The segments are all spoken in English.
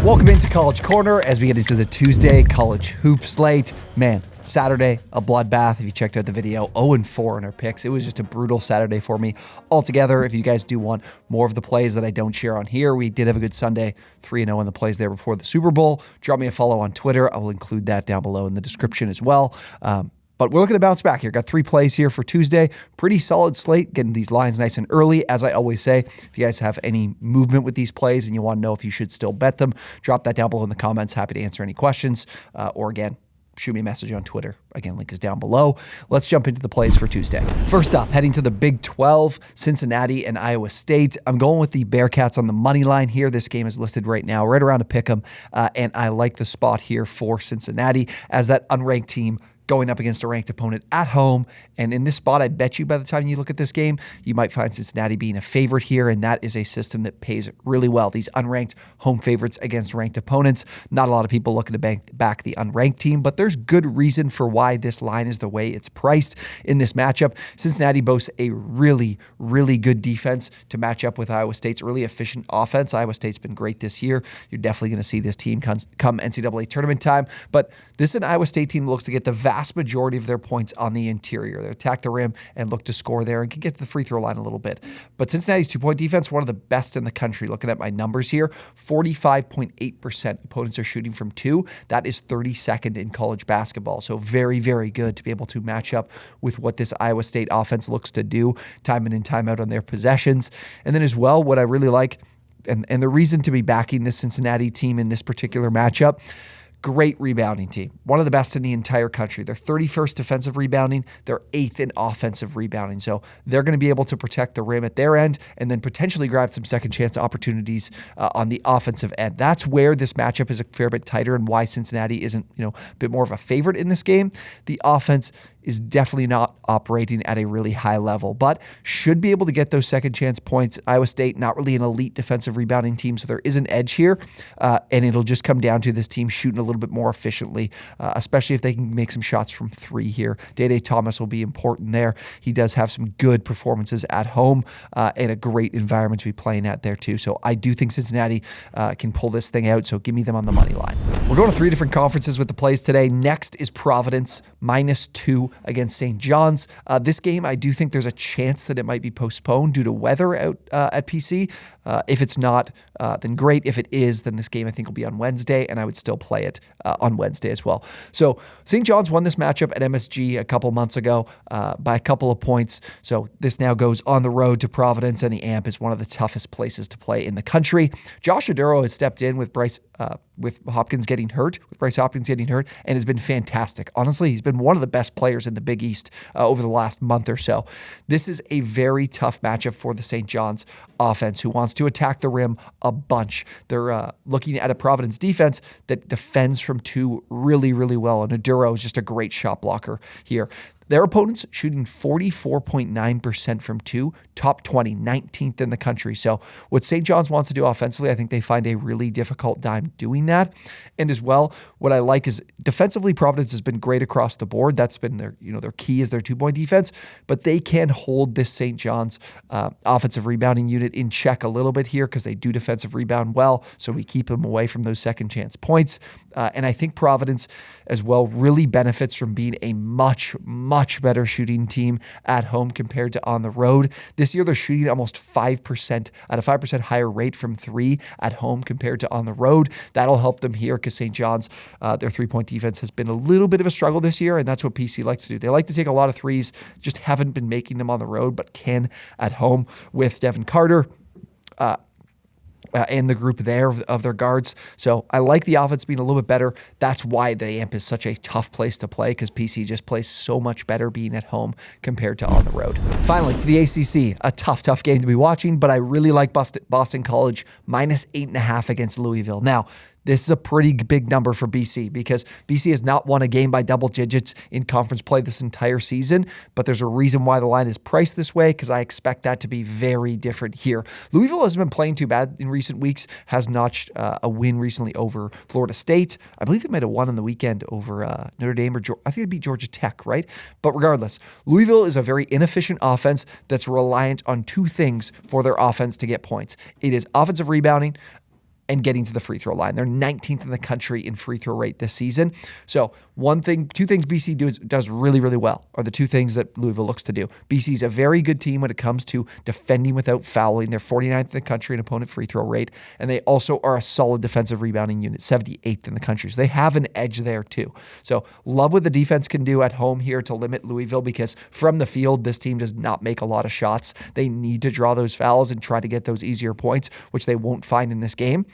Welcome into College Corner as we get into the Tuesday college hoop slate. Man, Saturday, a bloodbath. If you checked out the video, 0-4 in our picks. It was just a brutal Saturday for me altogether. If you guys do want more of the plays that I don't share on here, we did have a good Sunday, 3-0 in the plays there before the Super Bowl. Drop me a follow on Twitter. I will include that down below in the description as well. But we're looking to bounce back here. Got 3 plays here for Tuesday. Pretty solid slate, getting these lines nice and early. As I always say, if you guys have any movement with these plays and you want to know if you should still bet them, drop that down below in the comments. Happy to answer any questions. Or again, shoot me a message on Twitter. Again, link is down below. Let's jump into the plays for Tuesday. First up, heading to the Big 12, Cincinnati and Iowa State. I'm going with the Bearcats on the money line here. This game is listed right now right around a pick 'em, and I like the spot here for Cincinnati as that unranked team going up against a ranked opponent at home. And in this spot, I bet you by the time you look at this game, you might find Cincinnati being a favorite here, and that is a system that pays really well. These unranked home favorites against ranked opponents. Not a lot of people looking to back the unranked team, but there's good reason for why this line is the way it's priced in this matchup. Cincinnati boasts a really, really good defense to match up with Iowa State's really efficient offense. Iowa State's been great this year. You're definitely going to see this team come NCAA tournament time, but this is an Iowa State team that looks to get the vast majority of their points on the interior. They attack the rim and look to score there and can get to the free throw line a little bit. But Cincinnati's 2-point defense, one of the best in the country. Looking at my numbers here, 45.8% opponents are shooting from 2. That is 32nd in college basketball. So very, very good to be able to match up with what this Iowa State offense looks to do time in and time out on their possessions. And then as well, what I really like, and the reason to be backing this Cincinnati team in this particular matchup, great rebounding team. One of the best in the entire country. They're 31st defensive rebounding. They're 8th in offensive rebounding. So they're going to be able to protect the rim at their end and then potentially grab some second chance opportunities on the offensive end. That's where this matchup is a fair bit tighter and why Cincinnati isn't, a bit more of a favorite in this game. The offense is definitely not operating at a really high level, but should be able to get those second chance points. Iowa State, not really an elite defensive rebounding team, so there is an edge here, and it'll just come down to this team shooting a little bit more efficiently, especially if they can make some shots from 3 here. Day Thomas will be important there. He does have some good performances at home and a great environment to be playing at there too, so I do think Cincinnati can pull this thing out, so give me them on the money line. We're going to 3 different conferences with the plays today. Next is Providence, -2 against St. John's. This game, I do think there's a chance that it might be postponed due to weather out at PC. If it's not, then great. If it is, then this game I think will be on Wednesday, and I would still play it on Wednesday as well. So St. John's won this matchup at MSG a couple months ago by a couple of points. So this now goes on the road to Providence, and the AMP is one of the toughest places to play in the country. Josh Oduro has stepped in with Bryce Hopkins getting hurt, and has been fantastic. Honestly, he's been one of the best players in the Big East over the last month or so. This is a very tough matchup for the St. John's offense, who wants to attack the rim a bunch. They're looking at a Providence defense that defends from 2 really, really well, and Oduro is just a great shot blocker here. Their opponents shooting 44.9% from 2, top 20, 19th in the country. So what St. John's wants to do offensively, I think they find a really difficult time doing that. And as well, what I like is defensively, Providence has been great across the board. That's been their key is their 2-point defense, but they can hold this St. John's offensive rebounding unit in check a little bit here because they do defensive rebound well. So we keep them away from those second chance points. And I think Providence as well really benefits from being a much better shooting team at home compared to on the road. This year, they're shooting almost 5% at a 5% higher rate from 3 at home compared to on the road. That'll help them here because St. John's, their 3-point defense has been a little bit of a struggle this year, and that's what PC likes to do. They like to take a lot of threes, just haven't been making them on the road, but can at home with Devin Carter. And the group there of their guards. So I like the offense being a little bit better. That's why the AMP is such a tough place to play, because PC just plays so much better being at home compared to on the road. Finally, to the ACC, a tough game to be watching, but I really like Boston College -8.5 against Louisville. Now, this is a pretty big number for BC because BC has not won a game by double digits in conference play this entire season, but there's a reason why the line is priced this way because I expect that to be very different here. Louisville has been playing too bad in recent weeks, has notched a win recently over Florida State. I believe they might have won on the weekend over Notre Dame or I think it'd be Georgia Tech, right? But regardless, Louisville is a very inefficient offense that's reliant on 2 things for their offense to get points. It is offensive rebounding and getting to the free throw line. They're 19th in the country in free throw rate this season. So two things BC does really, really well are the two things that Louisville looks to do. BC is a very good team when it comes to defending without fouling. They're 49th in the country in opponent free throw rate, and they also are a solid defensive rebounding unit, 78th in the country. So they have an edge there too. So love what the defense can do at home here to limit Louisville, because from the field, this team does not make a lot of shots. They need to draw those fouls and try to get those easier points, which they won't find in this game.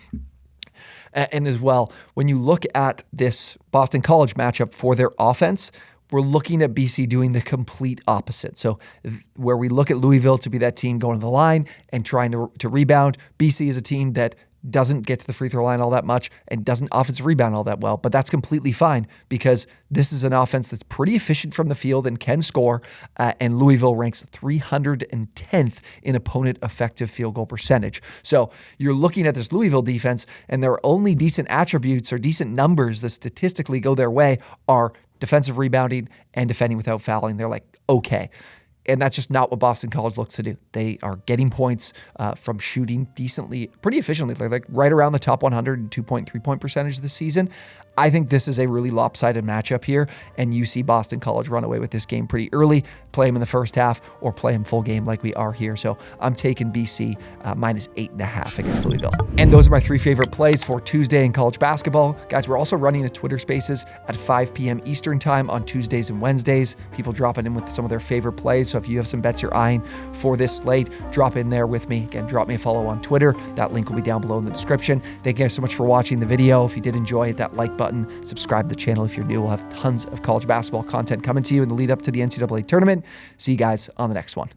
And as well, when you look at this Boston College matchup for their offense, we're looking at BC doing the complete opposite. So where we look at Louisville to be that team going to the line and trying to rebound, BC is a team that doesn't get to the free throw line all that much and doesn't offensive rebound all that well, but that's completely fine because this is an offense that's pretty efficient from the field and can score, and Louisville ranks 310th in opponent effective field goal percentage. So you're looking at this Louisville defense, and their only decent attributes or decent numbers that statistically go their way are defensive rebounding and defending without fouling. They're like, okay. And that's just not what Boston College looks to do. They are getting points from shooting decently, pretty efficiently. They're like right around the top 100 and 2.3 3-point percentage this season. I think this is a really lopsided matchup here, and you see Boston College run away with this game pretty early, play them in the first half, or play them full game like we are here. So I'm taking BC minus 8.5 against Louisville. And those are my three favorite plays for Tuesday in college basketball. Guys, we're also running a Twitter Spaces at 5 p.m. Eastern time on Tuesdays and Wednesdays. People dropping in with some of their favorite plays. So if you have some bets you're eyeing for this slate, drop in there with me. Again, drop me a follow on Twitter. That link will be down below in the description. Thank you guys so much for watching the video. If you did enjoy it, that like button, subscribe to the channel if you're new. We'll have tons of college basketball content coming to you in the lead up to the NCAA tournament. See you guys on the next one.